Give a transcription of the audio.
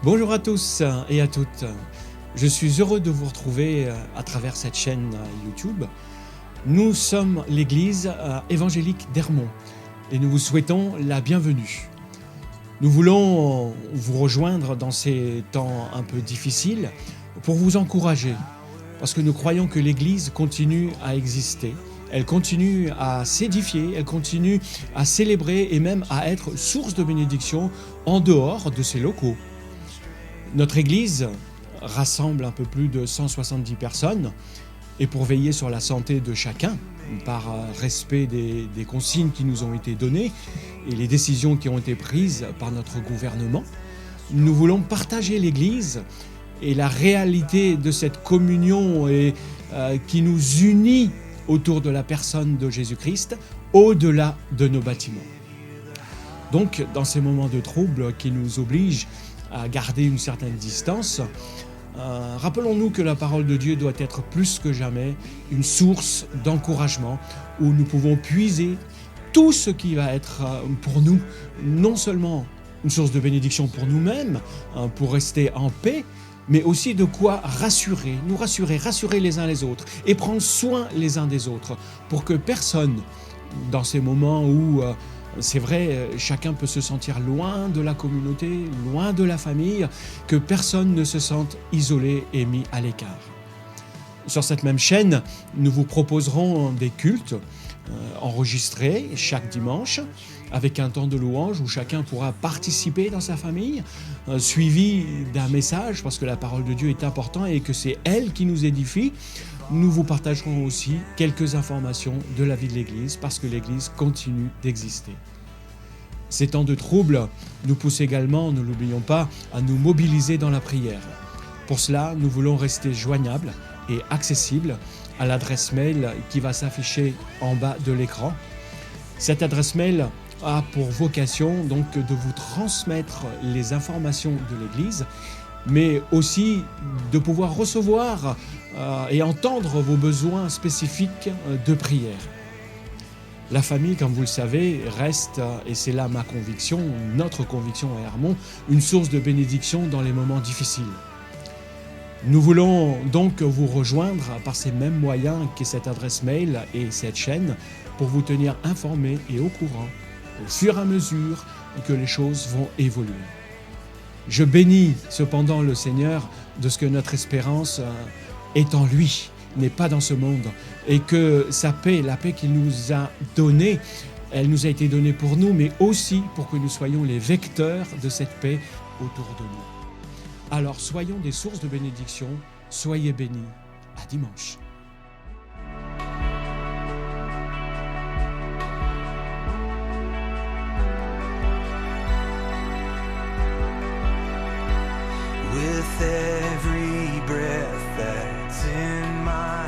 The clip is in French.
Bonjour à tous et à toutes. Je suis heureux de vous retrouver à travers cette chaîne YouTube. Nous sommes l'église évangélique d'Ermont et nous vous souhaitons la bienvenue. Nous voulons vous rejoindre dans ces temps un peu difficiles pour vous encourager parce que nous croyons que l'église continue à exister. Elle continue à s'édifier, elle continue à célébrer et même à être source de bénédiction en dehors de ses locaux. Notre église rassemble un peu plus de 170 personnes et pour veiller sur la santé de chacun, par respect des consignes qui nous ont été données et les décisions qui ont été prises par notre gouvernement, nous voulons partager l'église et la réalité de cette communion qui nous unit autour de la personne de Jésus-Christ, au-delà de nos bâtiments. Donc, dans ces moments de trouble qui nous obligent à garder une certaine distance, rappelons-nous que la parole de Dieu doit être plus que jamais une source d'encouragement où nous pouvons puiser tout ce qui va être pour nous, non seulement une source de bénédiction pour nous-mêmes, pour rester en paix, mais aussi de quoi nous rassurer les uns les autres et prendre soin les uns des autres pour que personne, dans ces moments où c'est vrai, chacun peut se sentir loin de la communauté, loin de la famille, que personne ne se sente isolé et mis à l'écart. Sur cette même chaîne, nous vous proposerons des cultes enregistrés chaque dimanche avec un temps de louange où chacun pourra participer dans sa famille, suivi d'un message parce que la parole de Dieu est importante et que c'est elle qui nous édifie. Nous vous partagerons aussi quelques informations de la vie de l'Église parce que l'Église continue d'exister. Ces temps de trouble nous poussent également, ne l'oublions pas, à nous mobiliser dans la prière. Pour cela, nous voulons rester joignables et accessibles à l'adresse mail qui va s'afficher en bas de l'écran. Cette adresse mail a pour vocation donc de vous transmettre les informations de l'Église, mais aussi de pouvoir recevoir et entendre vos besoins spécifiques de prière. La famille, comme vous le savez, reste, et c'est là ma conviction, notre conviction à Ermont, une source de bénédiction dans les moments difficiles. Nous voulons donc vous rejoindre par ces mêmes moyens que cette adresse mail et cette chaîne pour vous tenir informés et au courant au fur et à mesure que les choses vont évoluer. Je bénis cependant le Seigneur de ce que notre espérance est en lui, n'est pas dans ce monde, et que sa paix, la paix qu'il nous a donnée, elle nous a été donnée pour nous, mais aussi pour que nous soyons les vecteurs de cette paix autour de nous. Alors soyons des sources de bénédiction, soyez bénis, à dimanche. With every breath that's in my